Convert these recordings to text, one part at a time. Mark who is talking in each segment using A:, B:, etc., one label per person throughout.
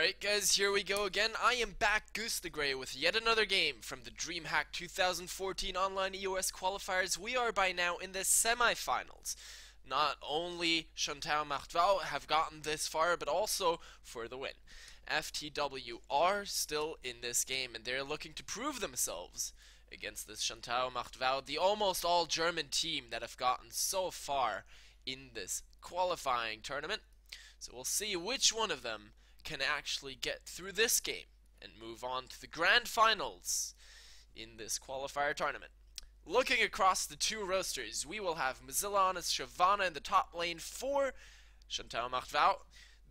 A: Alright guys, here we go again. I am back, Goose the Grey, with yet another game from the Dreamhack 2014 Online EUW Qualifiers. We are by now in the semifinals. Not only Shantao Macht have gotten this far, but also for the win. FTW are still in this game, and they're looking to prove themselves against this Shantao Macht, the almost all German team that have gotten so far in this qualifying tournament. So we'll see which one of them can actually get through this game and move on to the grand finals in this qualifier tournament. Looking across the two rosters, we will have Mozilla on as Shyvana in the top lane for Shantao Macht.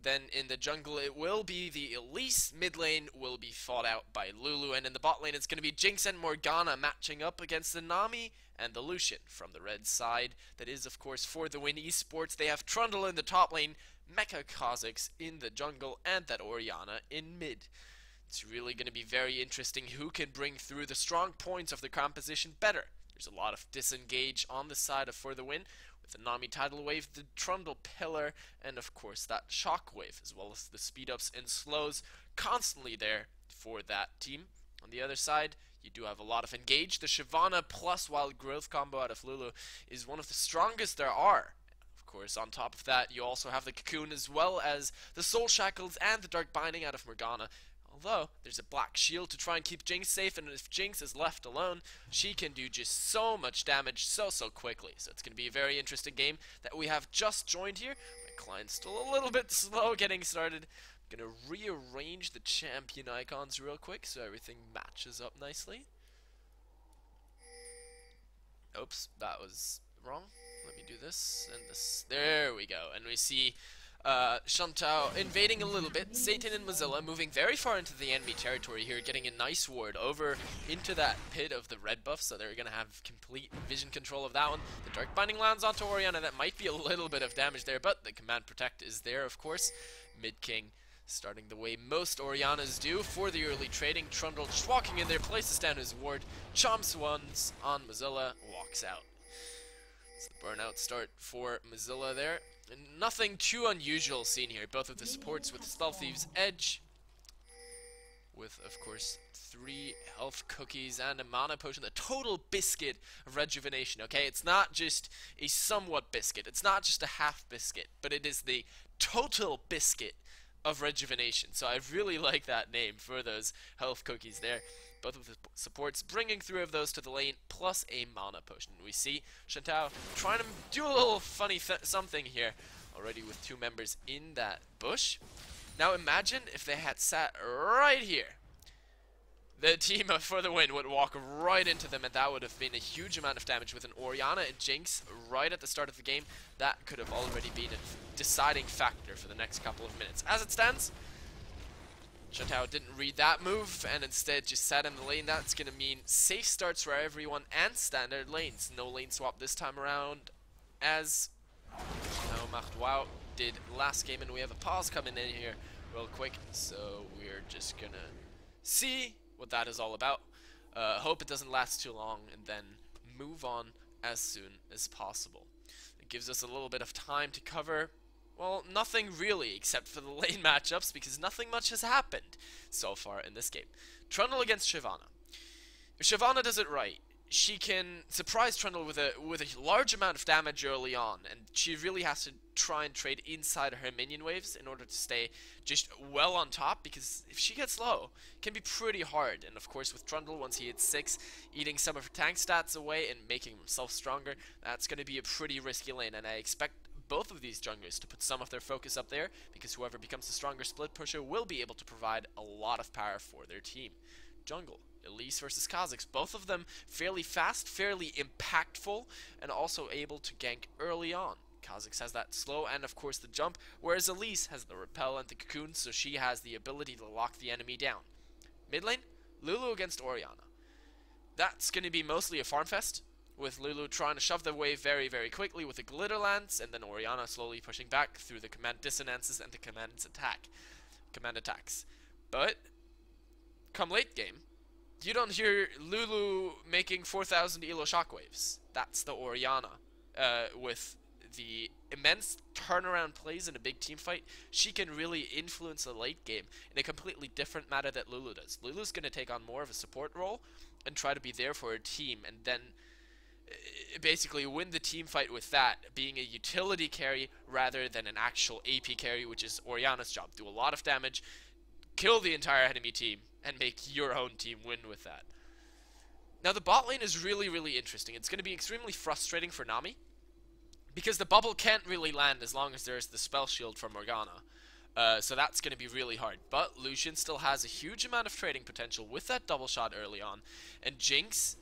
A: Then in the jungle it will be the Elise, mid lane will be fought out by Lulu, and in the bot lane it's going to be Jinx and Morgana matching up against the Nami and the Lucian from the red side. That is of course for the Win Esports. They have Trundle in the top lane, Mecha Kha'Zix in the jungle, and that Orianna in mid. It's really going to be very interesting who can bring through the strong points of the composition better. There's a lot of disengage on the side of For the Win, with the Nami Tidal Wave, the Trundle Pillar, and of course that Shock Wave, as well as the speed ups and slows constantly there for that team. On the other side, you do have a lot of engage. The Shyvana plus Wild Growth combo out of Lulu is one of the strongest there are. Of course, on top of that, you also have the Cocoon, as well as the Soul Shackles and the Dark Binding out of Morgana. Although, there's a Black Shield to try and keep Jinx safe, and if Jinx is left alone, she can do just so much damage so quickly. So it's going to be a very interesting game that we have just joined here. My client's still a little bit slow getting started. I'm going to rearrange the champion icons real quick so everything matches up nicely. Oops, that was wrong. Let me do this and this. There we go. And we see Shantao invading a little bit. Satan and Mozilla moving very far into the enemy territory here, getting a nice ward over into that pit of the red buff, so they're going to have complete vision control of that one. The Dark Binding lands onto Orianna. That might be a little bit of damage there, but the Command Protect is there, of course. Mid King starting the way most Oriannas do for the early trading. Trundle just walking in there, places down his ward, chomps once on Mozilla, walks out. It's the burnout start for Mozilla there. And nothing too unusual seen here. Both of the supports with Stealth Thieves Edge, with of course 3 health cookies and a mana potion, the total biscuit of rejuvenation. Okay, it's not just a somewhat biscuit, it's not just a half biscuit, but it is the total biscuit of rejuvenation. So I really like that name for those health cookies there. Both of the supports bringing 3 of those to the lane, plus a mana potion. We see Shantao trying to do a little funny something here, already with 2 members in that bush. Now imagine if they had sat right here. The team For the Win would walk right into them, and that would have been a huge amount of damage with an Orianna and Jinx right at the start of the game. That could have already been a deciding factor for the next couple of minutes. As it stands, Shantao didn't read that move and instead just sat in the lane. That's going to mean safe starts for everyone and standard lanes. No lane swap this time around, as Shantao Macht did last game, and we have a pause coming in here real quick, so we're just going to see what that is all about. Hope it doesn't last too long, and then move on as soon as possible. It gives us a little bit of time to cover, well, nothing really, except for the lane matchups, because nothing much has happened so far in this game. Trundle against Shyvana. If Shyvana does it right, she can surprise Trundle with a large amount of damage early on, and she really has to try and trade inside her minion waves in order to stay just well on top, because if she gets low, it can be pretty hard. And of course with Trundle, once he hits 6, eating some of her tank stats away and making himself stronger, that's going to be a pretty risky lane, and I expect both of these junglers to put some of their focus up there, because whoever becomes the stronger split pusher will be able to provide a lot of power for their team. Jungle, Elise versus Kha'Zix, both of them fairly fast, fairly impactful, and also able to gank early on. Kha'Zix has that slow and of course the jump, whereas Elise has the repel and the cocoon, so she has the ability to lock the enemy down. Mid lane, Lulu against Orianna. That's going to be mostly a farm fest, with Lulu trying to shove the wave very quickly with the glitter lance, and then Orianna slowly pushing back through the command dissonances and the command attacks. But come late game, you don't hear Lulu making 4,000 elo shockwaves. That's the Orianna with the immense turnaround plays in a big team fight, she can really influence the late game in a completely different manner that Lulu does. Lulu's going to take on more of a support role and try to be there for her team, and then basically win the team fight with that, being a utility carry rather than an actual AP carry, which is Orianna's job. Do a lot of damage, kill the entire enemy team, and make your own team win with that. Now the bot lane is really, really interesting. It's going to be extremely frustrating for Nami, because the bubble can't really land as long as there's the spell shield from Morgana. So that's going to be really hard. But Lucian still has a huge amount of trading potential with that double shot early on. And Jinx,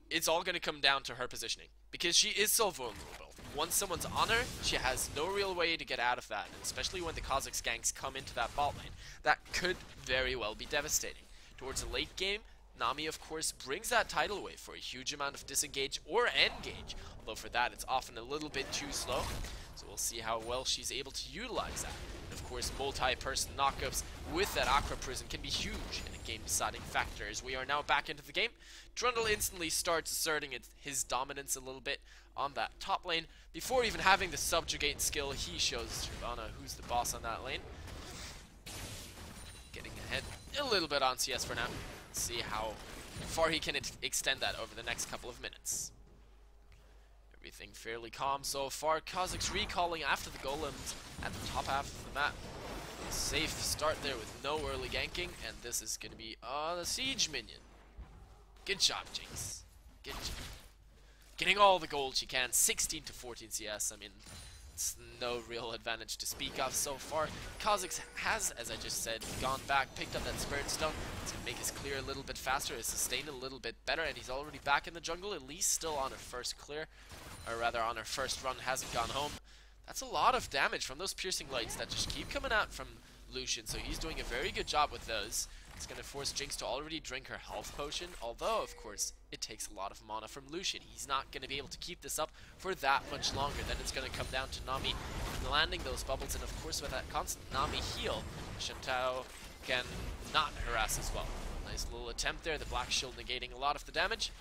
A: it's all going to come down to her positioning, because she is so vulnerable. Once someone's on her, she has no real way to get out of that, and especially when the Kha'Zix ganks come into that bot lane, that could very well be devastating. Towards the late game, Nami, of course, brings that tidal wave for a huge amount of disengage or engage, although for that it's often a little bit too slow, so we'll see how well she's able to utilize that. And of course, multi-person knockups with that Aqua Prison can be huge in a game-deciding factor. As we are now back into the game, Trundle instantly starts asserting his dominance a little bit on that top lane. Before even having the subjugate skill, he shows Shyvana who's the boss on that lane. Getting ahead a little bit on CS for now. See how far he can extend that over the next couple of minutes. Everything fairly calm so far. Kha'Zix recalling after the golems at the top half of the map. A safe start there with no early ganking, and this is going to be the siege minion. Good job, Jinx. Good job. Getting all the gold she can. 16 to 14 CS. I mean, it's no real advantage to speak of so far. Kha'Zix has, as I just said, gone back, picked up that Spirit Stone. It's going to make his clear a little bit faster, his sustain a little bit better, and he's already back in the jungle, at least still on her first clear. Or rather, on her first run, hasn't gone home. That's a lot of damage from those piercing lights that just keep coming out from Lucian, so he's doing a very good job with those. It's going to force Jinx to already drink her health potion, although, of course, it takes a lot of mana from Lucian. He's not going to be able to keep this up for that much longer. Then it's going to come down to Nami landing those bubbles, and of course, with that constant Nami heal, Shantao can not harass as well. Nice little attempt there, the Black Shield negating a lot of the damage.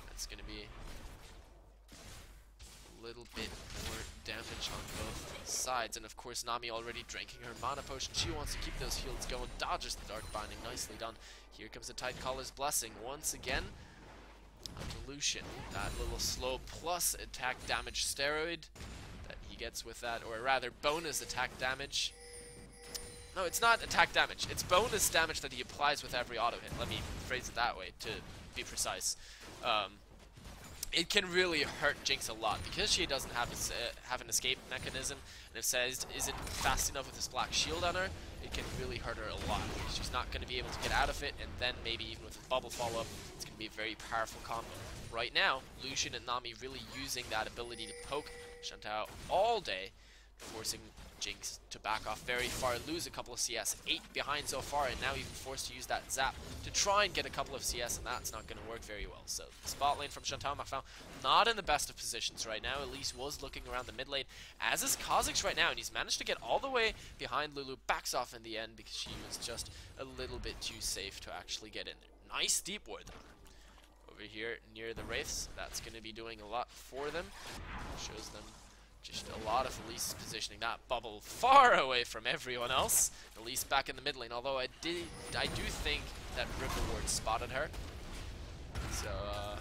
A: That's going to be a little bit more damage on both sides, and of course Nami already drinking her mana potion. She wants to keep those heals going, dodges the Dark Binding, nicely done. Here comes the Tidecaller's Blessing once again onto Lucian. That little slow plus attack damage steroid that he gets with that, or rather bonus attack damage. No, it's not attack damage, it's bonus damage that he applies with every auto hit. Let me phrase it that way to be precise. It can really hurt Jinx a lot because she doesn't have an escape mechanism, and if Sez isn't fast enough with this Black Shield on her, it can really hurt her a lot. She's not going to be able to get out of it, and then maybe even with a bubble follow-up, it's going to be a very powerful combo. Right now, Lucian and Nami really using that ability to poke Shantao all day, forcing Jinx to back off very far, lose a couple of CS, 8 behind so far, and now even forced to use that zap to try and get a couple of CS, and that's not going to work very well. So the spot lane from Shantao Macfao not in the best of positions right now, at least was looking around the mid lane, as is Kha'Zix right now, and he's managed to get all the way behind Lulu, backs off in the end because she was just a little bit too safe to actually get in there. Nice deep ward though. Over here near the Wraiths, that's going to be doing a lot for them. Shows them just a lot of Elise positioning that bubble far away from everyone else. Elise back in the mid lane, although I do think that Ripple Ward spotted her. So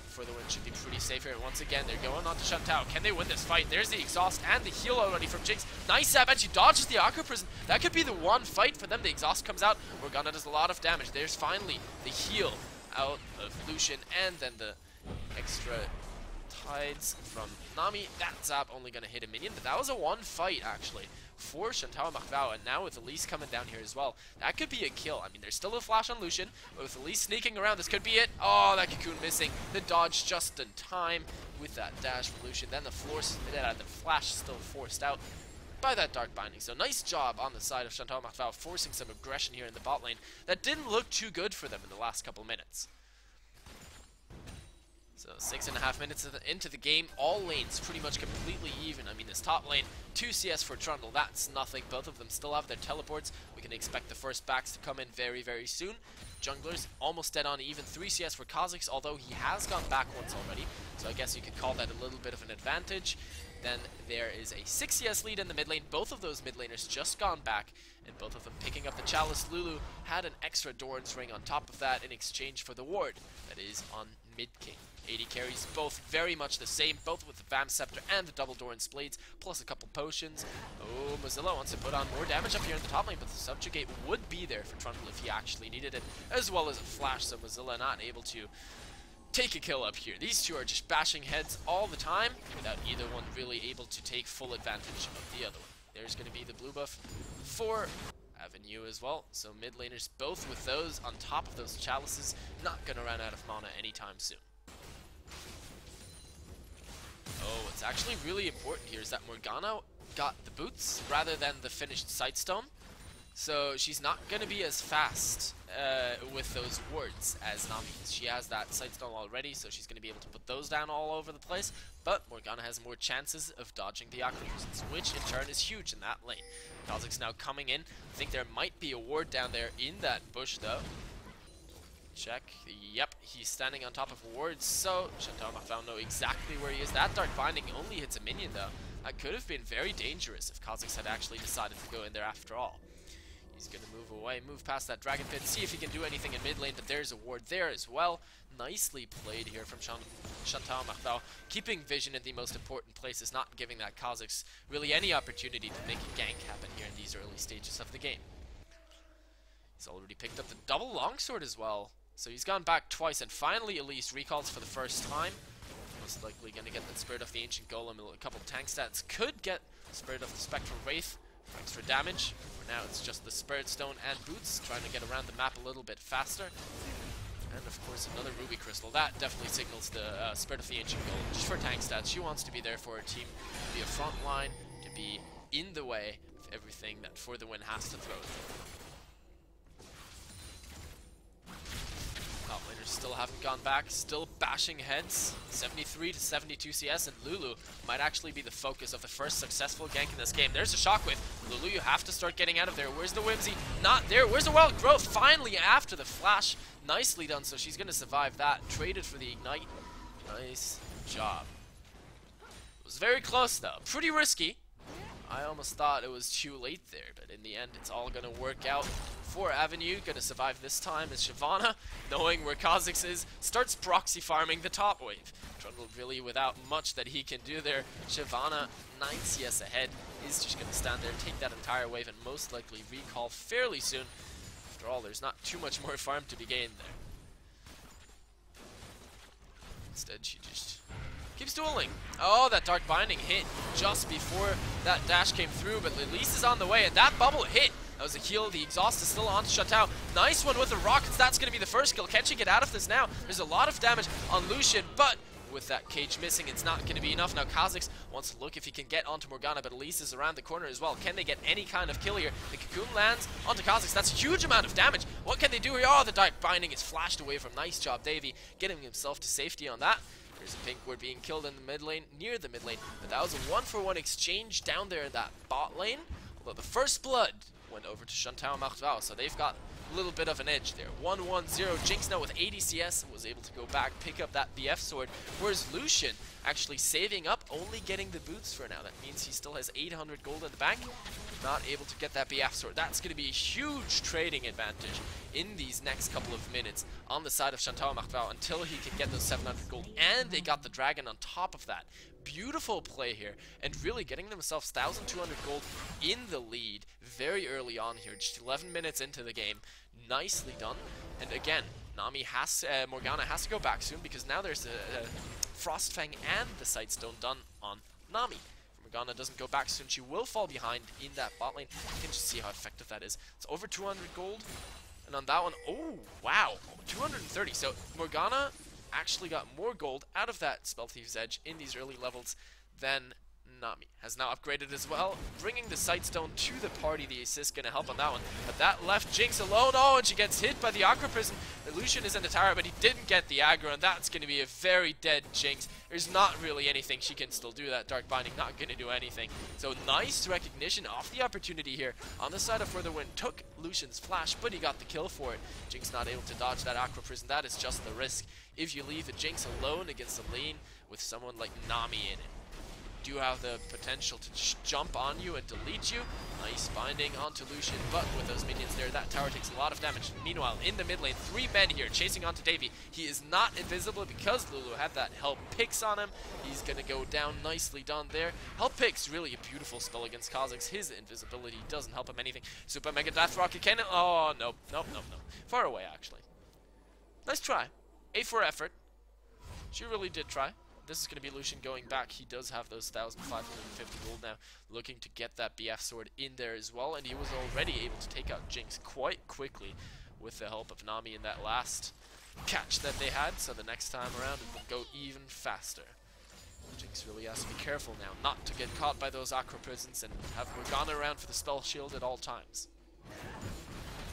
A: for the win should be pretty safe here. Once again, they're going on to Shantao. Can they win this fight? There's the exhaust and the heal already from Jinx. Nice zap, and she dodges the Aqua Prison. That could be the one fight for them. The exhaust comes out. Morgana does a lot of damage. There's finally the heal out of Lucian, and then the extra tides from Nami. That zap only going to hit a minion, but that was a one fight actually for Shantao Macfao, and now with Elise coming down here as well, that could be a kill. I mean, there's still a flash on Lucian, but with Elise sneaking around, this could be it. Oh, that Cocoon missing. The dodge just in time with that dash from Lucian. Then the flash still forced out by that Dark Binding. So nice job on the side of Shantao Macfao, forcing some aggression here in the bot lane that didn't look too good for them in the last couple minutes. So 6.5 minutes into the game, all lanes pretty much completely even. I mean, this top lane, 2 CS for Trundle, that's nothing. Both of them still have their teleports. We can expect the first backs to come in very, very soon. Junglers almost dead on even, 3 CS for Kha'Zix, although he has gone back once already. So I guess you could call that a little bit of an advantage. Then there is a 6 CS lead in the mid lane. Both of those mid laners just gone back, and both of them picking up the Chalice. Lulu had an extra Doran's Ring on top of that in exchange for the ward that is on mid king. AD carries both very much the same, both with the Vam Scepter and the double Doran's Blades, plus a couple potions. Oh, Mozilla wants to put on more damage up here in the top lane, but the Subjugate would be there for Trundle if he actually needed it, as well as a flash, so Mozilla not able to take a kill up here. These two are just bashing heads all the time, without either one really able to take full advantage of the other one. There's going to be the blue buff for Avenue as well, so mid laners both with those on top of those chalices, not going to run out of mana anytime soon. Oh, what's actually really important here is that Morgana got the boots rather than the finished Sightstone. So she's not going to be as fast with those wards as Nami is. She has that Sightstone already, so she's going to be able to put those down all over the place. But Morgana has more chances of dodging the Aqua Cruisers, which in turn is huge in that lane. Kha'Zix now coming in. I think there might be a ward down there in that bush though. Check. Yep, he's standing on top of wards, so Shantao Macht know exactly where he is. That Dark Binding only hits a minion though. That could have been very dangerous if Kha'Zix had actually decided to go in there after all. He's going to move away, move past that Dragon Pit, see if he can do anything in mid lane, but there's a ward there as well. Nicely played here from Shantao Macht, keeping vision in the most important places, not giving that Kha'Zix really any opportunity to make a gank happen here in these early stages of the game. He's already picked up the double longsword as well. So he's gone back twice, and finally Elise recalls for the first time. Most likely going to get that Spirit of the Ancient Golem, a couple tank stats. Could get Spirit of the Spectral Wraith for extra damage. For now it's just the Spirit Stone and Boots, trying to get around the map a little bit faster. And of course another Ruby Crystal. That definitely signals the Spirit of the Ancient Golem, just for tank stats. She wants to be there for her team, to be a front line, to be in the way of everything that For the Win has to throw at them. Top laners still haven't gone back, still bashing heads. 73 to 72 CS, and Lulu might actually be the focus of the first successful gank in this game. There's a Shockwave. Lulu, you have to start getting out of there. Where's the Whimsy? Not there. Where's the Wild Growth? Finally, after the flash. Nicely done, so she's going to survive that. Traded for the Ignite. Nice job. It was very close, though. Pretty risky. I almost thought it was too late there, but in the end, it's all going to work out for Avenue. Going to survive this time is Shyvana, knowing where Kha'Zix is, starts proxy farming the top wave. Trundle really without much that he can do there. Shyvana, 9 CS ahead, is just going to stand there, take that entire wave, and most likely recall fairly soon. After all, there's not too much more farm to be gained there. Instead, she just keeps dueling. Oh, that Dark Binding hit just before that dash came through, but Elise is on the way, and that bubble hit. That was a heal. The exhaust is still on to Shantao. Nice one with the rockets. That's going to be the first kill. Can she get out of this now? There's a lot of damage on Lucian, but with that cage missing, it's not going to be enough. Now Kha'Zix wants to look if he can get onto Morgana, but Elise is around the corner as well. Can they get any kind of kill here? The cocoon lands onto Kha'Zix. That's a huge amount of damage. What can they do here? Oh, the Dark Binding is flashed away from. Nice job, Davey, getting himself to safety on that. There's a pink ward being killed in the mid lane, near the mid lane, but that was a 1-for-1 exchange down there in that bot lane. Although the first blood went over to Shantao Macht, so they've got a little bit of an edge there. 1-1-0. Jinx now with 80 CS was able to go back, pick up that BF sword, whereas Lucian actually saving up, only getting the boots for now. That means he still has 800 gold in the bank, not able to get that BF sword. That's going to be a huge trading advantage in these next couple of minutes on the side of Shantao Macht until he can get those 700 gold, and they got the dragon on top of that. Beautiful play here, and really getting themselves 1,200 gold in the lead very early on here, just 11 minutes into the game. Nicely done. And again, Morgana has to go back soon, because now there's a Frostfang and the Sightstone done on Nami. If Morgana doesn't go back soon, she will fall behind in that bot lane. You can just see how effective that is. It's over 200 gold, and on that one, oh wow, 230. So Morgana actually got more gold out of that Spell Thief's Edge in these early levels than Nami. Has now upgraded as well, bringing the Sightstone to the party. The assist gonna help on that one, but that left Jinx alone. Oh, and she gets hit by the Aqua Prison. Lucian is in the tower, but he didn't get the aggro, and that's gonna be a very dead Jinx. There's not really anything she can still do. That Dark Binding not gonna do anything. So nice recognition of the opportunity here on the side of For the Win. Took Lucian's flash, but he got the kill for it. Jinx not able to dodge that Aqua Prison. That is just the risk if you leave a Jinx alone against a lane with someone like Nami in it. do have the potential to jump on you and delete you. Nice binding onto Lucian, but with those minions there, that tower takes a lot of damage. Meanwhile, in the mid lane, 3 men here chasing onto Davy. He is not invisible because Lulu had that help picks on him. He's gonna go down, nicely done there. Help picks, really a beautiful spell against Kha'Zix. His invisibility doesn't help him anything. Super Mega Death Rocket Cannon. Oh, nope. Far away, actually. Nice try. A for effort. She really did try. This is going to be Lucian going back. He does have those 1,550 gold now, looking to get that BF sword in there as well, and he was already able to take out Jinx quite quickly with the help of Nami in that last catch that they had, so the next time around it will go even faster. Jinx really has to be careful now not to get caught by those Aqua Prisons and have Morgana around for the spell shield at all times.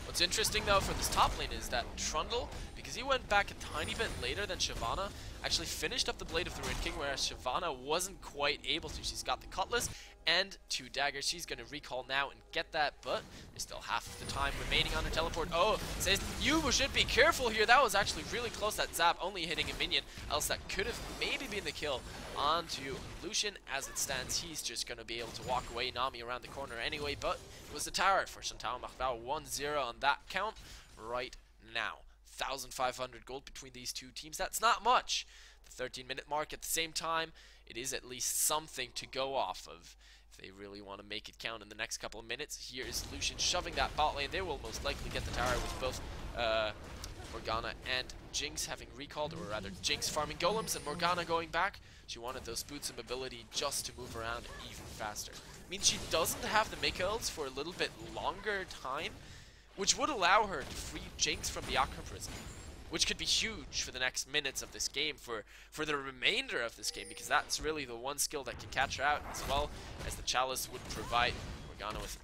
A: What's interesting though for this top lane is that Trundle, because he went back a tiny bit later than Shyvana, actually finished up the Blade of the Ruined King, whereas Shyvana wasn't quite able to. She's got the Cutlass and 2 daggers. She's going to recall now and get that, but there's still half of the time remaining on her teleport. Oh, says you should be careful here. That was actually really close, that zap only hitting a minion, else that could have maybe been the kill onto Lucian. As it stands, he's just going to be able to walk away. Nami around the corner anyway, but it was the tower for Shantao Macht 1-0 on that count right now. 1,500 gold between these two teams. That's not much. The 13-minute mark at the same time, it is at least something to go off of if they really want to make it count in the next couple of minutes. Here is Lucian shoving that bot lane. They will most likely get the tower with both Morgana and Jinx having recalled, or rather Jinx farming golems and Morgana going back. She wanted those boots of mobility just to move around even faster. It means she doesn't have the Mikhails for a little bit longer time, which would allow her to free Jinx from the Aqua Prison, which could be huge for the next minutes of this game, for the remainder of this game, because that's really the one skill that can catch her out, as well as the Chalice would provide Morgana with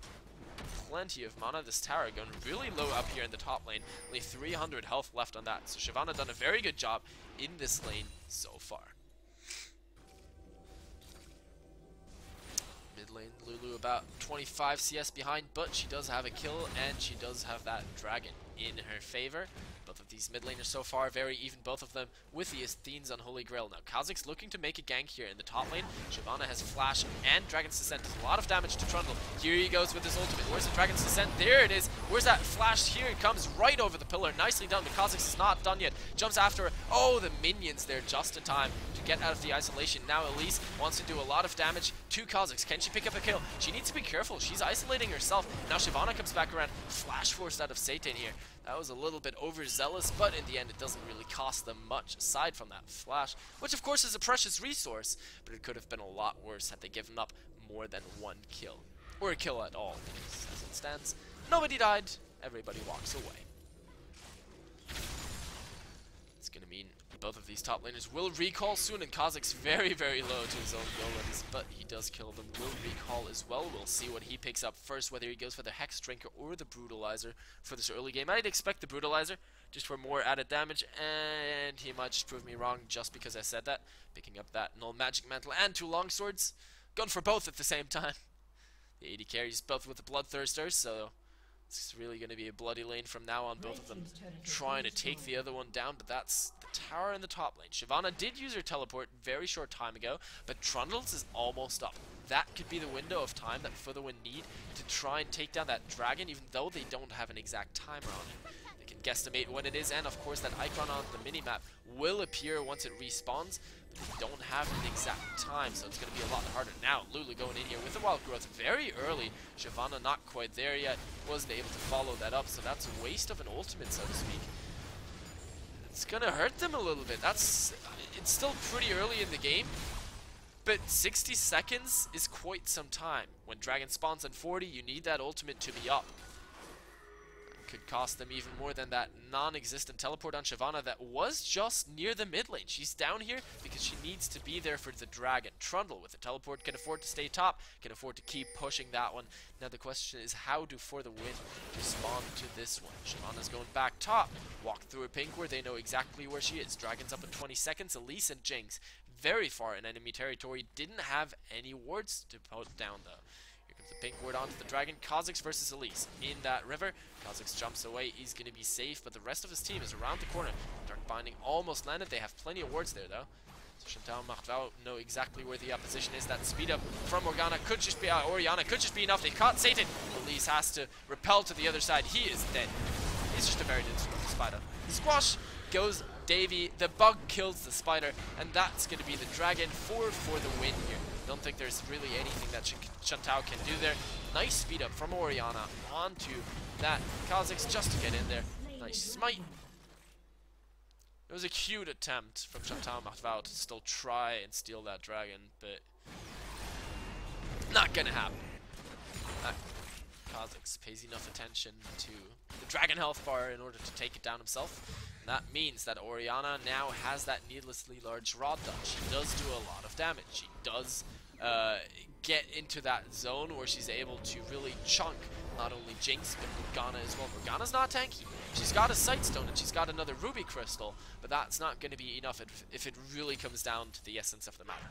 A: plenty of mana. This tower going really low up here in the top lane, only 300 health left on that, so Shyvana done a very good job in this lane so far. Mid lane, Lulu about 25 CS behind, but she does have a kill, and she does have that dragon in her favor. Both of these mid laners so far very even, both of them with the Athene's Unholy Grail. Now Kha'Zix looking to make a gank here in the top lane. Shyvana has Flash and Dragon's Descent. Does a lot of damage to Trundle. Here he goes with his ultimate. Where's the Dragon's Descent? There it is. Where's that Flash? Here it comes right over the pillar. Nicely done, but Kha'Zix is not done yet. Jumps after her. Oh, the minions there just in time to get out of the isolation. Now Elise wants to do a lot of damage to Kha'Zix. Can she pick up a kill? She needs to be careful. She's isolating herself. Now Shyvana comes back around. Flash forced out of Satan here. That was a little bit overzealous, but in the end it doesn't really cost them much aside from that flash, which of course is a precious resource, but it could have been a lot worse had they given up more than 1 kill. Or a kill at all, because as it stands, nobody died, everybody walks away. It's gonna mean both of these top laners will recall soon, and Kha'Zix very, very low to his own golems, but he does kill them. Will recall as well. We'll see what he picks up first, whether he goes for the Hex Drinker or the Brutalizer for this early game. I'd expect the Brutalizer, just for more added damage, and he might just prove me wrong just because I said that. Picking up that Null Magic Mantle and 2 Longswords. Going for both at the same time. The AD carries both with the Bloodthirsters, so it's really going to be a bloody lane from now on, both of them trying to take the other one down, but that's the tower in the top lane. Shyvana did use her teleport very short time ago, but Trundle's is almost up. That could be the window of time that Furtherwind need to try and take down that dragon, even though they don't have an exact timer on it. They can guesstimate when it is, and of course that icon on the minimap will appear once it respawns, but they don't have an exact time, so it's going to be a lot harder. Now, Lulu going in here with the Wild Growth very early. Shyvana not quite there yet, wasn't able to follow that up, so that's a waste of an ultimate, so to speak. It's going to hurt them a little bit. It's still pretty early in the game, but 60 seconds is quite some time. When Dragon spawns on 40, you need that ultimate to be up. Could cost them even more than that non-existent teleport on Shyvana that was just near the mid lane. She's down here because she needs to be there for the dragon. Trundle with the teleport can afford to stay top, can afford to keep pushing that one. Now the question is, how do For the Win respond to this one? Shyvana's going back top. Walk through a pink where they know exactly where she is. Dragon's up in 20 seconds. Elise and Jinx very far in enemy territory. Didn't have any wards to put down though. The pink ward onto the dragon. Kha'Zix versus Elise in that river. Kha'Zix jumps away. He's going to be safe, but the rest of his team is around the corner. Dark Binding almost landed. They have plenty of wards there, though. So Shantao, macht know exactly where the opposition is. That speed up from Oriana could just be enough. They caught Satan. Elise has to repel to the other side. He is dead. He's just a very dead spider. Squash goes Davy. The bug kills the spider, and that's going to be the dragon for the win here. Don't think there's really anything that Shantao can do there. Nice speed up from Oriana onto that Kha'Zix just to get in there. Nice smite. It was a cute attempt from Shantao Macht to still try and steal that dragon, but not gonna happen. Kha'Zix pays enough attention to the dragon health bar in order to take it down himself. And that means that Oriana now has that needlessly large rod dodge. She does do a lot of damage. She does get into that zone where she's able to really chunk not only Jinx, but Morgana as well. Morgana's not tanky. She's got a Sightstone and she's got another Ruby Crystal, but that's not going to be enough if it really comes down to the essence of the matter.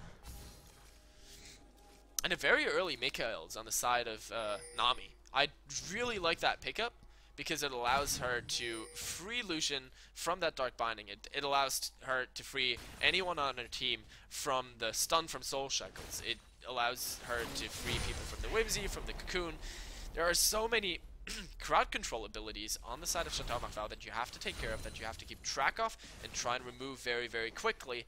A: And a very early Mikael's on the side of Nami. I really like that pickup because it allows her to free Lucian from that Dark Binding. It allows her to free anyone on her team from the stun from Soul Shackles. It allows her to free people from the Whimsy, from the Cocoon. There are so many crowd control abilities on the side of Shantao Macht that you have to take care of, that you have to keep track of and try and remove very, very quickly.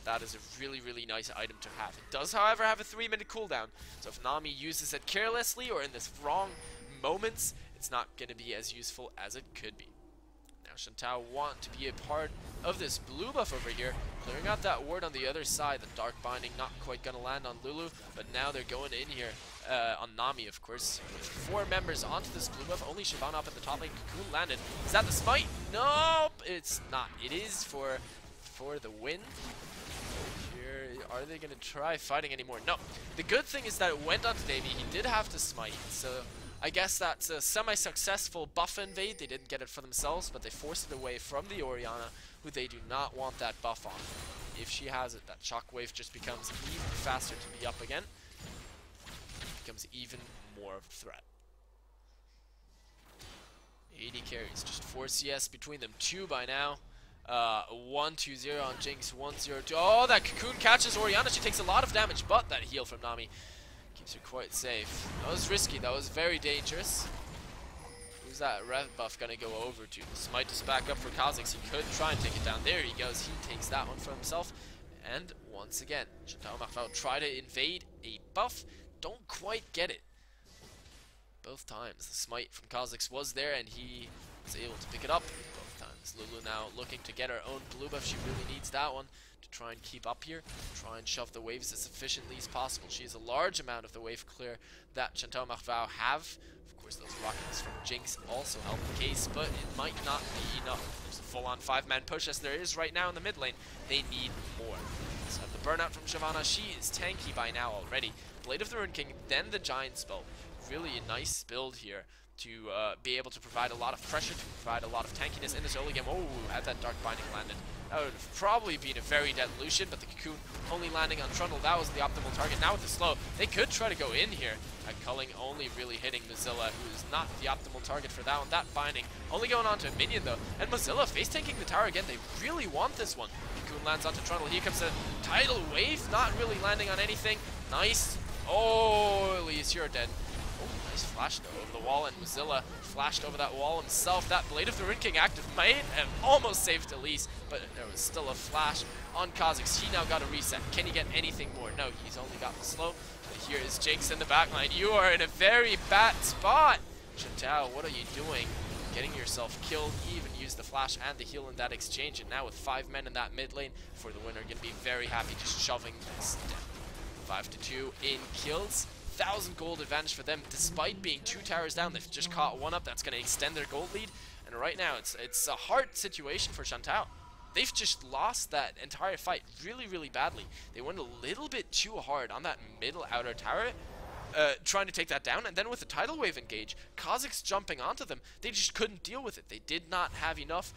A: That is a really, really nice item to have. It does, however, have a 3-minute cooldown, so if Nami uses it carelessly or in the wrong moments, it's not going to be as useful as it could be. Now Shantao want to be a part of this blue buff over here, clearing out that ward on the other side. The Dark Binding not quite going to land on Lulu, but now they're going in here on Nami, of course. With 4 members onto this blue buff, only Shyvana up at the top lane. Cocoon landed. Is that the smite? Nope, it's not. It is for the win. Here, are they going to try fighting anymore? No. The good thing is that it went onto Davy. He did have to smite, so I guess that's a semi-successful buff invade. They didn't get it for themselves, but they forced it away from the Oriana, who they do not want that buff on. If she has it, that shockwave just becomes even faster to be up again. It becomes even more of a threat. 80 carries, just 4 CS between them. 2 by now. 1-2-0 on Jinx, 1-0-2. Oh, that Cocoon catches Oriana. She takes a lot of damage, but that heal from Nami keeps her quite safe. That was risky. That was very dangerous. Who's that red buff gonna go over to? The smite is back up for Kha'Zix. He could try and take it down. There he goes. He takes that one for himself. And once again, Shantao Macht try to invade a buff. Don't quite get it. Both times. The smite from Kha'Zix was there, and he was able to pick it up both times. Lulu now looking to get her own blue buff. She really needs that one to try and keep up here, try and shove the waves as efficiently as possible. She has a large amount of the wave clear that Shantao Macht have. Of course, those rockets from Jinx also help the case, but it might not be enough. There's a full-on 5-man push as there is right now in the mid lane. They need more. So the burnout from Shyvana. She is tanky by now already. Blade of the Rune King, then the Giant Spell. Really a nice build here to be able to provide a lot of pressure, to provide a lot of tankiness in this early game. Oh, had that Dark Binding landed. That would have probably been a very dead Lucian, but the Cocoon only landing on Trundle, that was the optimal target. Now with the slow, they could try to go in here. Culling only really hitting Mozilla, who is not the optimal target for that one. That Binding only going on to a minion though. And Mozilla face tanking the tower again. They really want this one. Cocoon lands onto Trundle. Here comes a tidal wave, not really landing on anything. Nice. Oh, Elise, you're dead. Nice flash though over the wall, and Mozilla flashed over that wall himself. That Blade of the Rune King active might have almost saved Elise, but there was still a flash on Kha'Zix. He now got a reset. Can he get anything more? No, he's only got the slow. But here is Jinx in the backline. You are in a very bad spot. Shantao, what are you doing? Getting yourself killed. He even used the flash and the heal in that exchange, and now with 5 men in that mid lane, for the winner, gonna be very happy just shoving this down. 5-2 in kills. 1,000 gold advantage for them, despite being 2 towers down. They've just caught one up. That's going to extend their gold lead. And right now, it's a hard situation for Shantao. They've just lost that entire fight really, really badly. They went a little bit too hard on that middle outer tower, trying to take that down. And then with the tidal wave engage, Kha'Zix jumping onto them, they just couldn't deal with it. They did not have enough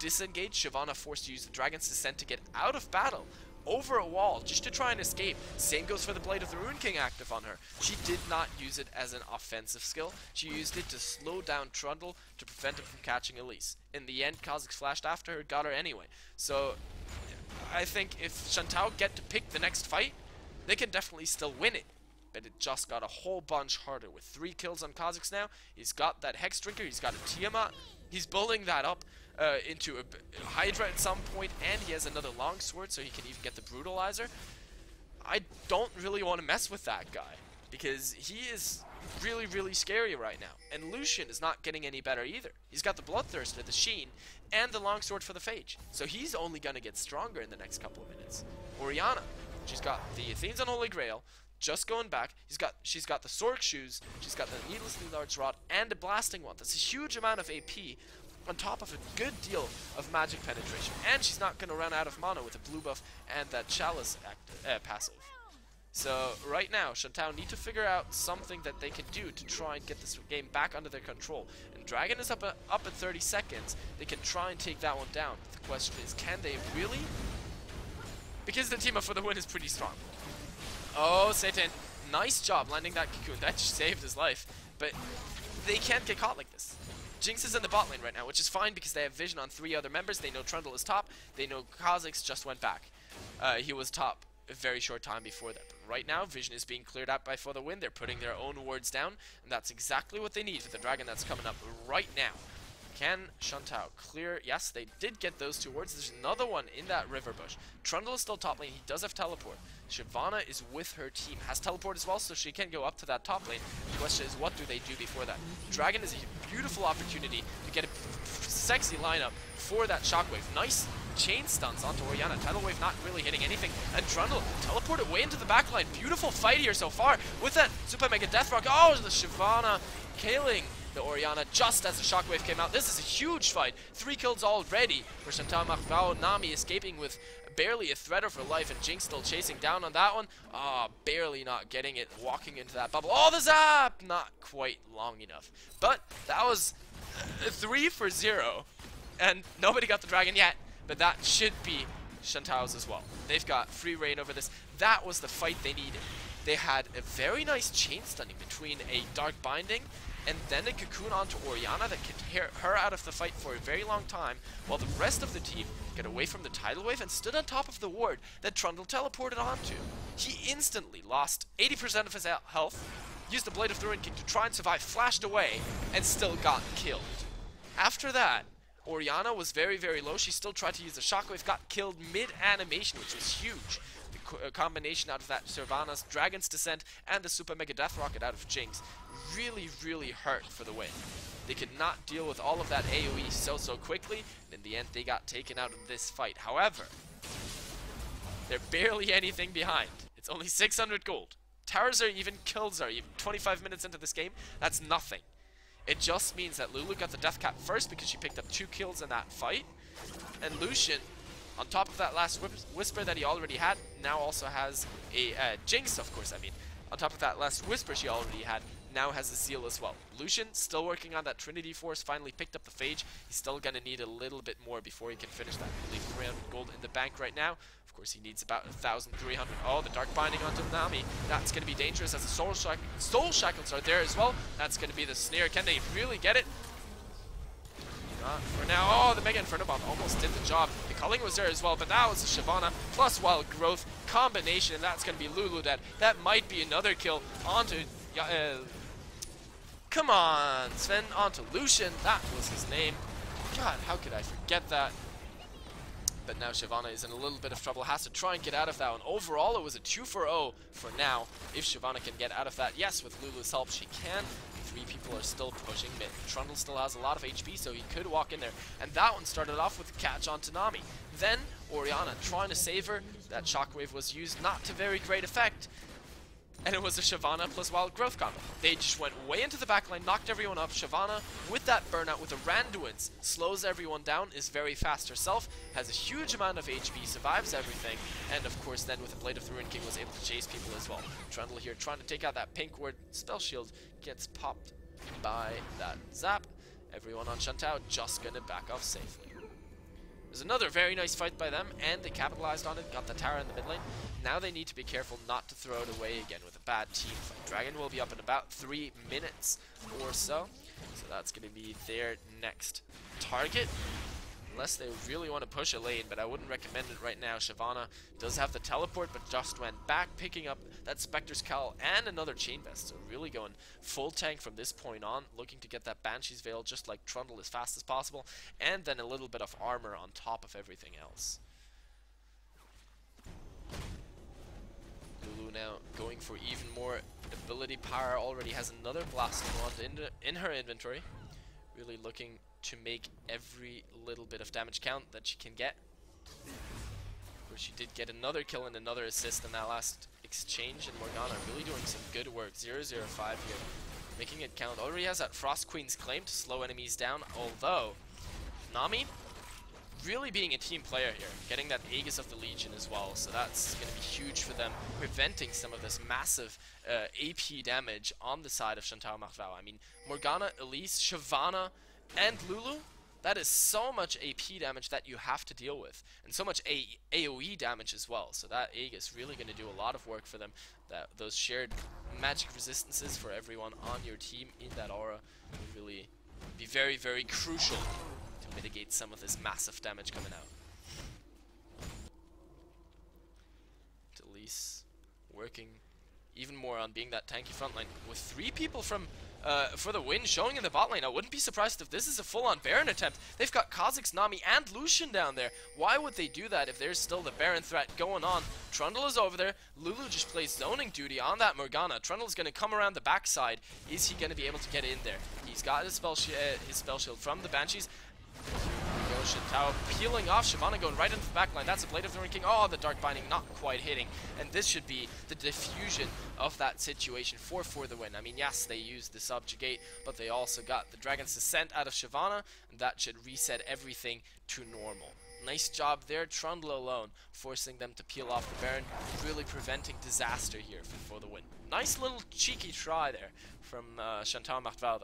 A: disengage. Shyvana forced to use the Dragon's Descent to get out of battle over a wall just to try and escape. Same goes for the Blade of the Rune King active on her. She did not use it as an offensive skill. She used it to slow down Trundle to prevent him from catching Elise. In the end, Kha'Zix flashed after her, got her anyway. So I think if Shantao get to pick the next fight, they can definitely still win it. But it just got a whole bunch harder with 3 kills on Kha'Zix now. He's got that Hex Drinker, he's got a Tiamat. He's building that up into a Hydra at some point, and he has another longsword, so he can even get the Brutalizer. I don't really want to mess with that guy, because he is really, really scary right now. And Lucian is not getting any better either. He's got the Bloodthirster, the Sheen, and the longsword for the Phage. So he's only going to get stronger in the next couple of minutes. Orianna, she's got the Athene's Unholy Grail, just going back. She's got the Sork Shoes, she's got the Needlessly Large Rod, and a Blasting Wand. That's a huge amount of AP, on top of a good deal of magic penetration. And she's not going to run out of mana with a blue buff and that Chalice passive. So right now, Shantao need to figure out something that they can do to try and get this game back under their control. And Dragon is up at 30 seconds. They can try and take that one down. But the question is, can they really? Because the team up for the win is pretty strong. Oh, Satan, nice job landing that Cocoon. That saved his life. But they can't get caught like this. Jinx is in the bot lane right now, which is fine because they have vision on 3 other members. They know Trundle is top. They know Kha'Zix just went back. He was top a very short time before that. But right now, vision is being cleared out by For the Win. They're putting their own wards down, and that's exactly what they need for the Dragon that's coming up right now. Can Shantao clear? Yes, they did get those 2 wards. There's another one in that river bush. Trundle is still top lane. He does have teleport. Shyvana is with her team. Has teleport as well, so she can go up to that top lane. The question is, what do they do before that? Dragon is a beautiful opportunity to get a sexy lineup for that shockwave. Nice chain stunts onto Orianna. Tidal Wave not really hitting anything. And Trundle teleported way into the backline. Beautiful fight here so far with that Super Mega Death Rock. Oh, the Shyvana killing the Orianna just as the shockwave came out. This is a huge fight. 3 kills already for Shantao Macht. Nami escaping with barely a threat of her life, and Jinx still chasing down on that one. Ah, barely not getting it, walking into that bubble. Oh, the zap! Not quite long enough. But that was 3 for 0, and nobody got the dragon yet, but that should be Shantao's as well. They've got free reign over this. That was the fight they needed. They had a very nice chain stunning between a Dark Binding and then a Cocoon onto Orianna that kept her out of the fight for a very long time, while the rest of the team got away from the tidal wave and stood on top of the ward that Trundle teleported onto. He instantly lost 80% of his health, used the Blade of the Ruin King to try and survive, flashed away, and still got killed. After that, Orianna was very, very low. She still tried to use the shockwave, got killed mid-animation, which was huge. The combination out of that Shyvana's Dragon's Descent and the Super Mega Death Rocket out of Jinx really, really hurt for the win. They could not deal with all of that AoE so quickly, and in the end they got taken out in this fight. However, they're barely anything behind. It's only 600 gold. Towers are even, kills are even. 25 minutes into this game, that's nothing. It just means that Lulu got the death cap first because she picked up 2 kills in that fight, and Lucian, on top of that last whisper that he already had, now also has a Jinx, of course, I mean. On top of that last whisper she already had, now has a Zeal as well. Lucian still working on that Trinity Force, finally picked up the Phage. He's still gonna need a little bit more before he can finish that. I believe 300 gold in the bank right now. Of course, he needs about 1,300. Oh, the Dark Binding onto Nami. That's gonna be dangerous as the Soul Shackles are there as well. That's gonna be the snare. Can they really get it? Not for now. Oh, the Mega Inferno Bomb almost did the job. The culling was there as well, but that was a Shyvana plus Wild Growth combination, and that's going to be Lulu dead. That might be another kill onto... come on, Sven, onto Lucian. That was his name. God, how could I forget that? But now Shyvana is in a little bit of trouble, has to try and get out of that one. Overall, it was a 2 for 0 for now. If Shyvana can get out of that, yes, with Lulu's help, she can. 3 people are still pushing mid. Trundle still has a lot of HP, so he could walk in there. And that one started off with a catch on Nami. Then, Orianna trying to save her. That shockwave was used, not to very great effect. And it was a Shyvana plus Wild Growth combo. They just went way into the backline, knocked everyone up. Shyvana, with that burnout, with the Randuins, slows everyone down, is very fast herself, has a huge amount of HP, survives everything, and of course then with the Blade of the Ruin King was able to chase people as well. Trundle here trying to take out that pink ward. Spell Shield gets popped by that zap. Everyone on Shantao just gonna back off safely. There's another very nice fight by them, and they capitalized on it, got the tower in the mid lane. Now they need to be careful not to throw it away again with a bad team fight. Dragon will be up in about 3 minutes or so. So that's going to be their next target. unless they really want to push a lane, but I wouldn't recommend it right now. Shyvana does have the teleport, but just went back, picking up that Spectre's Cowl and another Chain Vest. So really going full tank from this point on, looking to get that Banshee's Veil just like Trundle as fast as possible, and then a little bit of armor on top of everything else. Lulu now going for even more ability power, already has another Blasting Wand in her inventory. Really looking to make every little bit of damage count that she can get. Where she did get another kill and another assist in that last exchange, and Morgana really doing some good work. 0-0-5 here, making it count. Already has that Frost Queen's claim to slow enemies down, although Nami really being a team player here, getting that Aegis of the Legion as well, so that's going to be huge for them, preventing some of this massive AP damage on the side of Shantao Macht. I mean, Morgana, Elise, Shyvana, and Lulu, that is so much AP damage that you have to deal with, and so much AoE damage as well, so that Aegis really going to do a lot of work for them. Those shared magic resistances for everyone on your team in that aura will really be very, very crucial to mitigate some of this massive damage coming out. Elise working even more on being that tanky frontline with 3 people from for the win showing in the bot lane. I wouldn't be surprised if this is a full-on Baron attempt. They've got Kha'Zix, Nami, and Lucian down there. Why would they do that if there's still the Baron threat going on? Trundle is over there. Lulu just plays zoning duty on that Morgana. Trundle's going to come around the backside. Is he going to be able to get in there? He's got his spell shield from the Banshees. Shantao peeling off, Shyvana going right into the backline. That's a Blade of the Ring King. Oh, the Dark Binding not quite hitting. And this should be the diffusion of that situation for the win. I mean, yes, they used the Subjugate, but they also got the Dragon's Descent out of Shyvana, and that should reset everything to normal. Nice job there, Trundle alone, forcing them to peel off the Baron, really preventing disaster here for the win. Nice little cheeky try there from Shantao Macht though.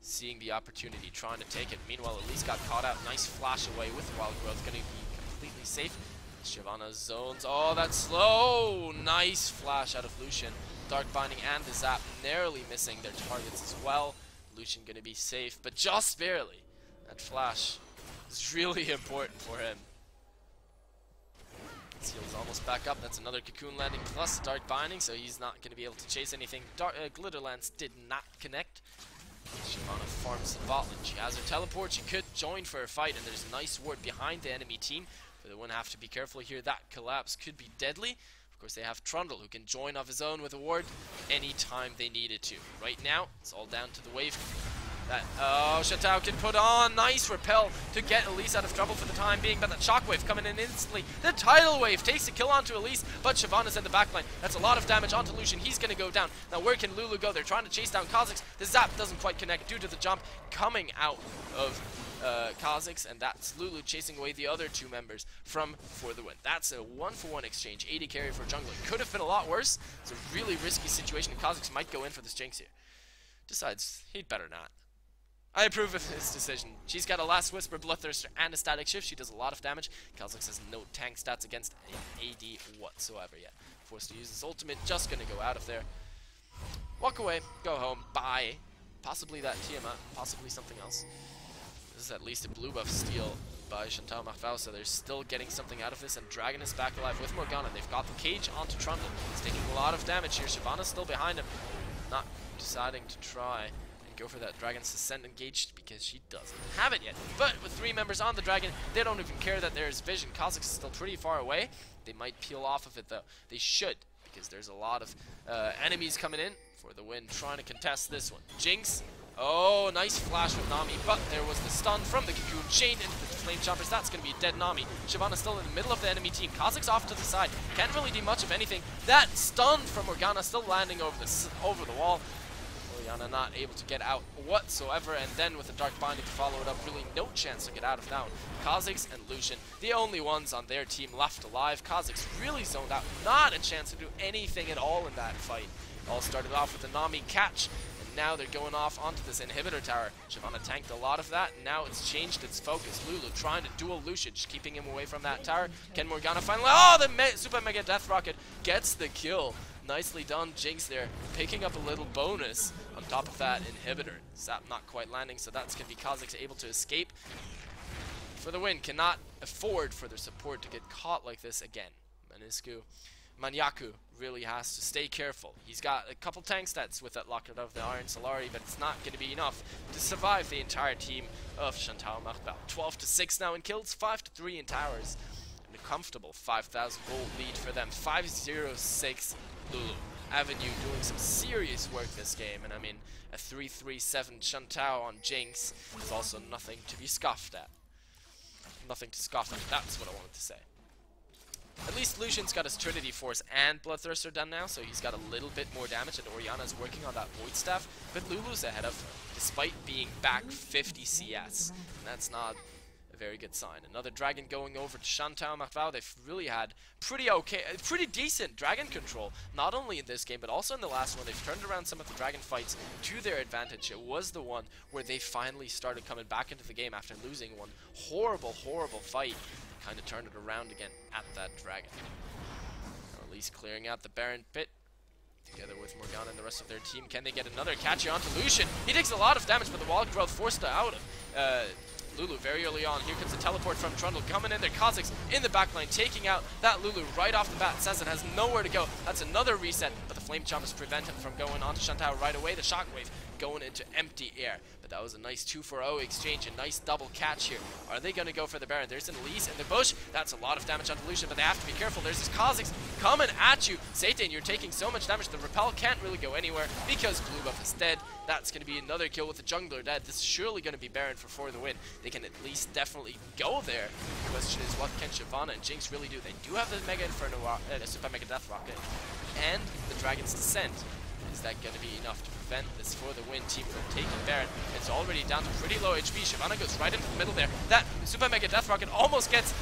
A: Seeing the opportunity, trying to take it. Meanwhile, Elise got caught out. Nice flash away with Wild Growth. Going to be completely safe. Shyvana zones. Oh, that's slow. Nice flash out of Lucian. Dark Binding and the Zap narrowly missing their targets as well. Lucian going to be safe, but just barely. That flash is really important for him. Seal's almost back up. That's another Cocoon landing plus Dark Binding, so he's not going to be able to chase anything. Glitter Lance did not connect. Shyvana farms the bot lane. She has her teleport. She could join for a fight, and there's a nice ward behind the enemy team. But they wouldn't have to be careful here. That collapse could be deadly. Of course, they have Trundle, who can join off his own with a ward anytime they needed to. Right now, it's all down to the wave. Oh, Shantao can put on. Nice repel to get Elise out of trouble for the time being, but that shockwave coming in instantly. The tidal wave takes a kill onto Elise, but Shyvana's in the backline. That's a lot of damage onto Lucian. He's going to go down. Now, where can Lulu go? They're trying to chase down Kha'Zix. The Zap doesn't quite connect due to the jump coming out of Kha'Zix, and that's Lulu chasing away the other 2 members for the win. That's a 1-for-1 exchange. 80 carry for jungler. Could have been a lot worse. It's a really risky situation, and Kha'Zix might go in for this Jinx here. Decides he'd better not. I approve of his decision. She's got a Last Whisper, Bloodthirster, and a Static Shift. She does a lot of damage. Kha'Zix has no tank stats against an AD whatsoever yet. Forced to use his ultimate, just gonna go out of there. Walk away, go home, bye. Possibly that Tiamat, possibly something else. This is at least a blue buff steal by Shantao Macht, so they're still getting something out of this, and Dragon is back alive with Morgana. They've got the cage onto Trundle. He's taking a lot of damage here. Shyvana's still behind him, not deciding to try go for that Dragon's Descent engaged because she doesn't have it yet. But with 3 members on the Dragon, they don't even care that there's vision. Kha'Zix is still pretty far away. They might peel off of it though. They should, because there's a lot of enemies coming in for the win, trying to contest this one. Jinx. Oh, nice flash with Nami, but there was the stun from the Cocoon chained into the Flame Choppers. That's going to be a dead Nami. Shyvana's still in the middle of the enemy team. Kha'Zix off to the side. Can't really do much of anything. That stun from Morgana still landing over the wall. Orianna not able to get out whatsoever, and then with the Dark Binding to follow it up, really no chance to get out of that one. Kha'Zix and Lucian, the only ones on their team left alive. Kha'Zix really zoned out, not a chance to do anything at all in that fight. All started off with the Nami catch, and now they're going off onto this inhibitor tower. Shyvana tanked a lot of that, and now it's changed its focus. Lulu trying to duel Lucian, just keeping him away from that tower. Can Morgana finally... Oh, the Super Mega Death Rocket gets the kill. Nicely done, Jinx there, picking up a little bonus on top of that inhibitor. Zap not quite landing, so that's going to be Kha'Zix able to escape. For the win, cannot afford for their support to get caught like this again. Manyaku really has to stay careful. He's got a couple tank stats with that Locket of the Iron Solari, but it's not going to be enough to survive the entire team of Shantao Macht. 12-6 now in kills, 5-3 in towers. And a comfortable 5,000 gold lead for them. 5-0-6 Lulu. Avenue doing some serious work this game, and I mean, a 3-3-7 Shantao on Jinx is also nothing to be scoffed at. Nothing to scoff at, that's what I wanted to say. At least Lucian's got his Trinity Force and Bloodthirster done now, so he's got a little bit more damage, and Oriana's working on that Void Staff, but Lulu's ahead of her, despite being back 50 CS, and that's not a very good sign. Another Dragon going over to Shantao Macht. They've really had pretty decent Dragon control, not only in this game, but also in the last one. They've turned around some of the Dragon fights to their advantage. It was the one where they finally started coming back into the game after losing one horrible fight. Kind of turned it around again at that Dragon. Or at least clearing out the Baron pit together with Morgana and the rest of their team. Can they get another catch here onto Lucian? He takes a lot of damage, but the wall growth forced it out of Lulu very early on. Here comes the teleport from Trundle coming in there. Kha'Zix in the backline taking out that Lulu right off the bat. Sazin has nowhere to go. That's another reset, but the Flame Chomp is prevented from going on to Shantao right away. The Shockwave going into empty air. But that was a nice 2-for-0 exchange, a nice double catch here. Are they going to go for the Baron? There's an Elise in the bush. That's a lot of damage onto Lucian, but they have to be careful. There's this Kha'Zix coming at you. Satan, you're taking so much damage. The Repel can't really go anywhere because Blue Buff is dead. That's going to be another kill with the Jungler dead. This is surely going to be Baron for the win. They can at least definitely go there. The question is, what can Shyvana and Jinx really do? They do have the Mega Inferno, Super Mega Death Rocket, and the Dragon's Descent. Is that going to be enough to prevent this for the win team from taking Baron? It's already down to pretty low HP. Shyvana goes right into the middle there. That Super Mega Death Rocket almost gets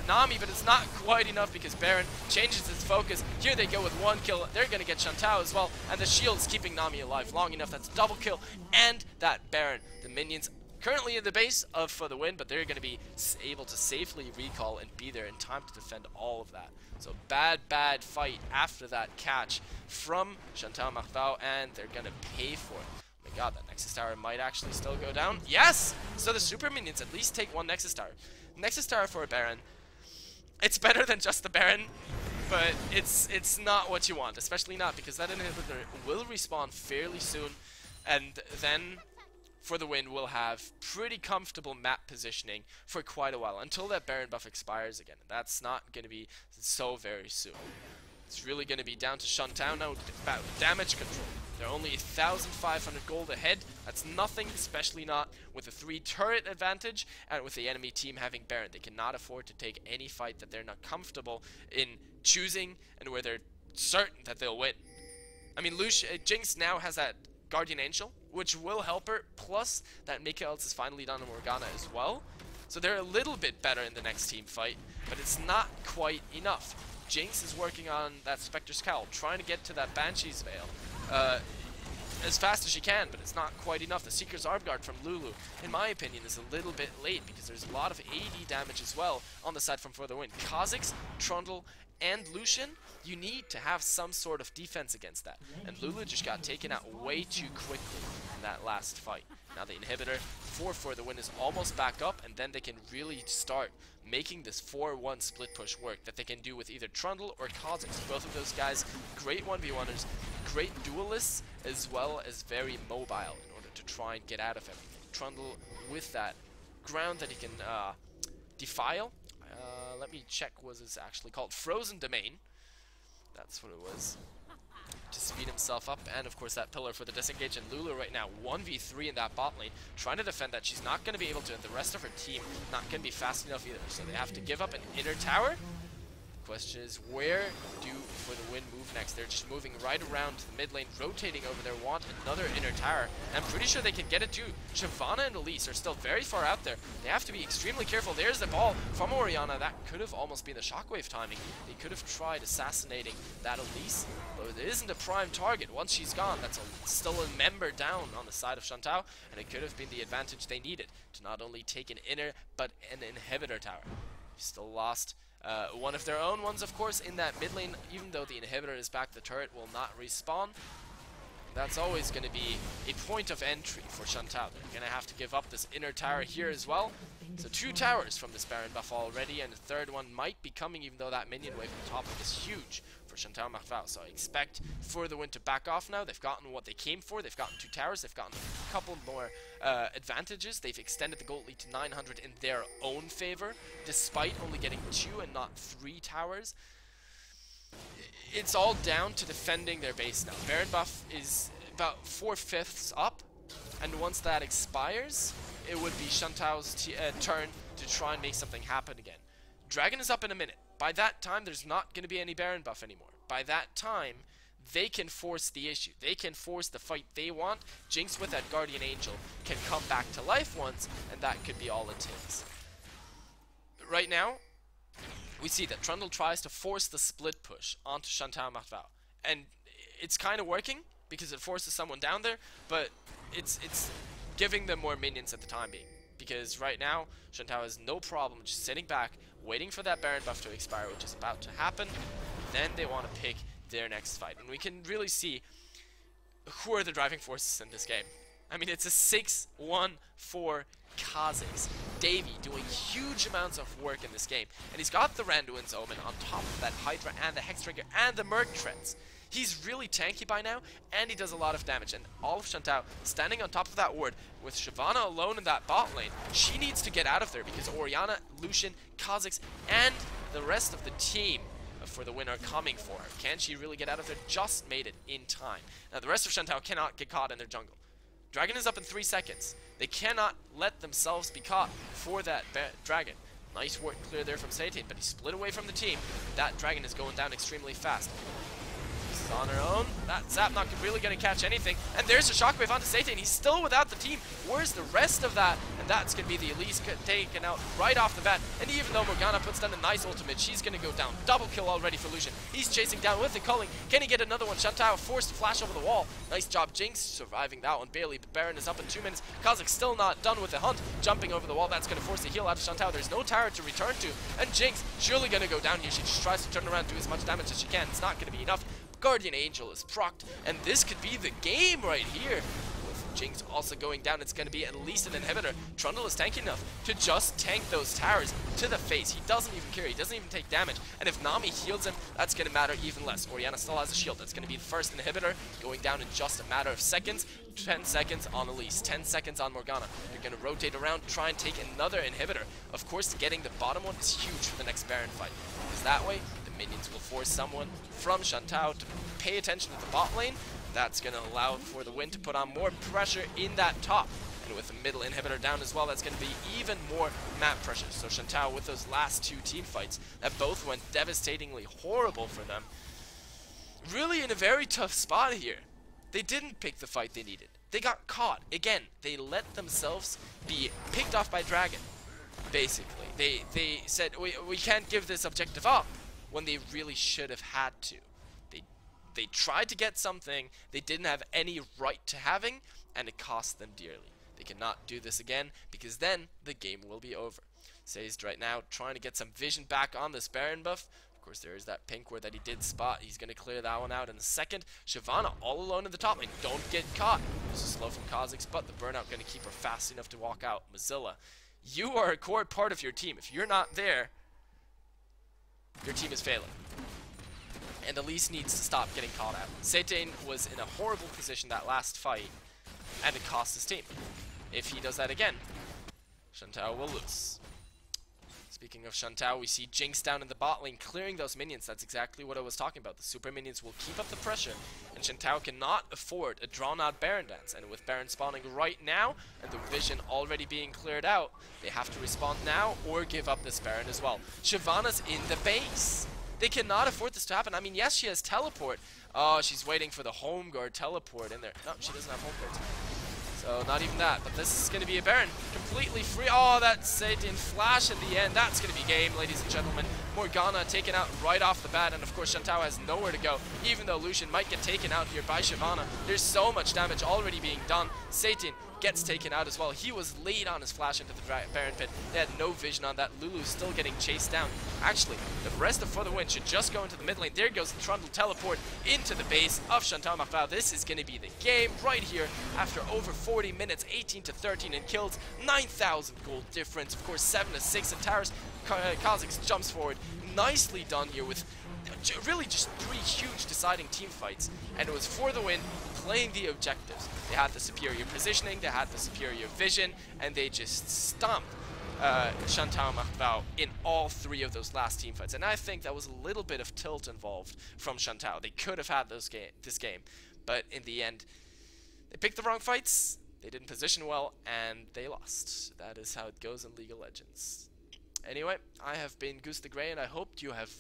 A: Nami, but it's not quite enough because Baron changes its focus. Here they go with one kill. They're going to get Shantao as well, and the shield's keeping Nami alive long enough. That's a double kill, and that Baron. The minions currently in the base for the win, but they're going to be able to safely recall and be there in time to defend all of that. So bad fight after that catch from Shantao Macht, and they're going to pay for it. Oh my god, that Nexus Tower might actually still go down. Yes! So the super minions at least take one Nexus Tower. Nexus Tower for a Baron. It's better than just the Baron, but it's not what you want, especially not because that inhibitor will respawn fairly soon, and then for the win, we'll have pretty comfortable map positioning for quite a while until that Baron buff expires again. That's not going to be so very soon. It's really going to be down to Shantao now about damage control. They're only 1,500 gold ahead. That's nothing, especially not with a 3 turret advantage and with the enemy team having Baron. They cannot afford to take any fight that they're not comfortable in choosing and where they're certain that they'll win. I mean, Jinx now has that Guardian Angel, which will help her, plus that Mikael's is finally done on Morgana as well. So they're a little bit better in the next team fight, but it's not quite enough. Jinx is working on that Spectre's Cowl, trying to get to that Banshee's Veil as fast as she can, but it's not quite enough. The Seeker's Arm Guard from Lulu, in my opinion, is a little bit late because there's a lot of AD damage as well on the side from For the Win. Kha'Zix, Trundle, and Lucian, you need to have some sort of defense against that. And Lulu just got taken out way too quickly in that last fight. Now the inhibitor for the win is almost back up, and then they can really start making this 4-1 split push work that they can do with either Trundle or Kha'Zix. Both of those guys, great 1v1ers, great duelists, as well as very mobile in order to try and get out of everything. Trundle with that ground that he can defile. Let me check what it's actually called. Frozen Domain. That's what it was. To speed himself up, and of course that pillar for the disengage. And Lulu right now 1v3 in that bot lane, trying to defend that. She's not going to be able to, and the rest of her team not going to be fast enough either. So they have to give up an inner tower. Question is, where do For the Win move next? They're just moving right around the mid lane, rotating over there, want another inner tower. I'm pretty sure they can get it too. Shyvana and Elise are still very far out there. They have to be extremely careful. There's the ball from Oriana. That could have almost been the shockwave timing. They could have tried assassinating that Elise, but it isn't a prime target. Once she's gone, that's still a member down on the side of Shantao, and it could have been the advantage they needed to not only take an inner, but an inhibitor tower. Still lost one of their own ones, of course, in that mid lane. Even though the inhibitor is back, the turret will not respawn. That's always going to be a point of entry for Shantao. They're going to have to give up this inner tower here as well. So 2 towers from this Baron buff already, and the third one might be coming, even though that minion wave on top of it is huge for Shantao Macht. So I expect for the win to back off now. They've gotten what they came for. They've gotten 2 towers. They've gotten a couple more advantages. They've extended the gold lead to 900 in their own favor, despite only getting 2 and not 3 towers. It's all down to defending their base now. Baron buff is about 4/5 up, and once that expires, it would be Shantao's turn to try and make something happen again. Dragon is up in a minute. By that time, there's not going to be any Baron buff anymore. By that time, they can force the issue. They can force the fight they want. Jinx with that Guardian Angel can come back to life once, and that could be all it takes. Right now, we see that Trundle tries to force the split push onto Shantao Macht, and it's kind of working because it forces someone down there, but it's giving them more minions at the time being, because right now Shantao has no problem just sitting back waiting for that Baron buff to expire, which is about to happen. Then they want to pick their next fight, and we can really see who are the driving forces in this game. I mean, it's a 6-1-4 Kha'Zix. Davey doing huge amounts of work in this game, and he's got the Randuin's Omen on top of that Hydra and the Hexdrinker and the Merc Treads. He's really tanky by now, and he does a lot of damage, and all of Shantao standing on top of that ward with Shyvana alone in that bot lane. She needs to get out of there because Orianna, Lucian, Kha'Zix, and the rest of the team for the win are coming for her. Can she really get out of there? Just made it in time. Now the rest of Shantao cannot get caught in their jungle. Dragon is up in 3 seconds. They cannot let themselves be caught for that dragon. Nice work clear there from Satan, but he split away from the team. That dragon is going down extremely fast. This is on her own. That Zap not really going to catch anything. And there's a shockwave onto Satan. He's still without the team. Where's the rest of that? And that's going to be the Elise taken out right off the bat. And even though Morgana puts down a nice ultimate, she's going to go down. Double kill already for Lucian. He's chasing down with the culling. Can he get another one? Shantao forced to flash over the wall. Nice job, Jinx, surviving that one barely. But Baron is up in 2 minutes. Kha'Zix still not done with the hunt. Jumping over the wall, that's going to force the heal out of Shantao. There's no tower to return to. And Jinx surely going to go down here. She just tries to turn around, do as much damage as she can. It's not going to be enough. Guardian Angel is procced, and this could be the game right here. With Jinx also going down, it's going to be at least an inhibitor. Trundle is tanky enough to just tank those towers to the face. He doesn't even care. He doesn't even take damage. And if Nami heals him, that's going to matter even less. Orianna still has a shield. That's going to be the first inhibitor, going down in just a matter of seconds. 10 seconds on Elise, 10 seconds on Morgana. They're going to rotate around, try and take another inhibitor. Of course, getting the bottom one is huge for the next Baron fight, because that way minions will force someone from Shantao to pay attention to the bot lane. That's going to allow for the win to put on more pressure in that top. And with the middle inhibitor down as well, that's going to be even more map pressure. So Shantao, with those last 2 team fights that both went devastatingly horrible for them, really in a very tough spot here. They didn't pick the fight they needed. They got caught. Again, they let themselves be picked off by Dragon, basically. They said, we can't give this objective up, when they really should have had to. They tried to get something they didn't have any right to having, and it cost them dearly. They cannot do this again, because then the game will be over. Sazed right now trying to get some vision back on this Baron buff. Of course, there is that pink ward that he did spot. He's going to clear that one out in a second. Shyvana all alone in the top lane. Don't get caught. There's a slow from Kha'Zix, but the burnout going to keep her fast enough to walk out. Mozilla, you are a core part of your team. If you're not there, your team is failing. And Elise needs to stop getting caught out. Satan was in a horrible position that last fight, and it cost his team. If he does that again, Shantao will lose. Speaking of Shantao, we see Jinx down in the bot lane clearing those minions. That's exactly what I was talking about. The super minions will keep up the pressure, and Shantao cannot afford a drawn-out Baron dance. And with Baron spawning right now, and the vision already being cleared out, they have to respond now or give up this Baron as well. Shyvana's in the base. They cannot afford this to happen. I mean, yes, she has teleport. Oh, she's waiting for the home guard teleport in there. No, she doesn't have home guards. So, not even that. But this is going to be a Baron. Completely free. Oh, that Satan flash in the end. That's going to be game, ladies and gentlemen. Morgana taken out right off the bat. And, of course, Shantao has nowhere to go. Even though Lucian might get taken out here by Shyvana. There's so much damage already being done. Satan gets taken out as well. He was late on his flash into the Baron pit. They had no vision on that. Lulu's still getting chased down. Actually, the rest of For the Win should just go into the mid lane. There goes the Trundle teleport into the base of Shantao Macht. This is going to be the game right here after over 40 minutes, 18 to 13 in kills, 9,000 gold difference. Of course, 7 to 6, and Taras Kha'Zix jumps forward. Nicely done here with really just 3 huge deciding team fights, and it was For the Win playing the objectives. They had the superior positioning, they had the superior vision, and they just stomped Shantao Macht in all 3 of those last team fights. And I think that was a little bit of tilt involved from Shantao. They could have had this game, but in the end, they picked the wrong fights, they didn't position well, and they lost. That is how it goes in League of Legends. Anyway, I have been Goose the Grey, and I hope you have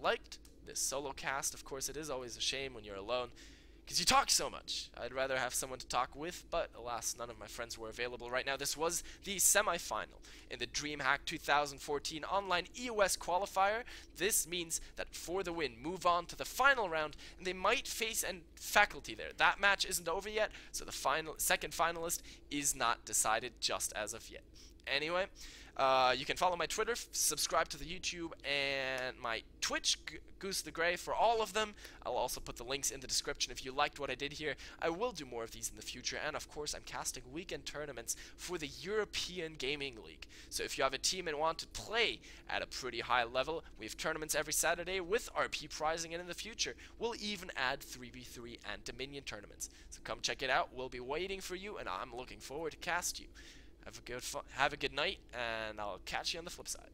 A: liked this solo cast. Of course, it is always a shame when you're alone, because you talk so much. I'd rather have someone to talk with, but alas, none of my friends were available right now. This was the semi-final in the Dreamhack 2014 Online EUW Qualifier. This means that For the Win move on to the final round, and they might face a faculty there. That match isn't over yet, so the second finalist is not decided just as of yet. Anyway, you can follow my Twitter, subscribe to the YouTube, and my Twitch, Goose the Grey, for all of them. I'll also put the links in the description if you liked what I did here. I will do more of these in the future, and of course I'm casting weekend tournaments for the European Gaming League. So if you have a team and want to play at a pretty high level, we have tournaments every Saturday with RP pricing, and in the future we'll even add 3v3 and Dominion tournaments. So come check it out. We'll be waiting for you, and I'm looking forward to cast you. Have a good night, and I'll catch you on the flip side.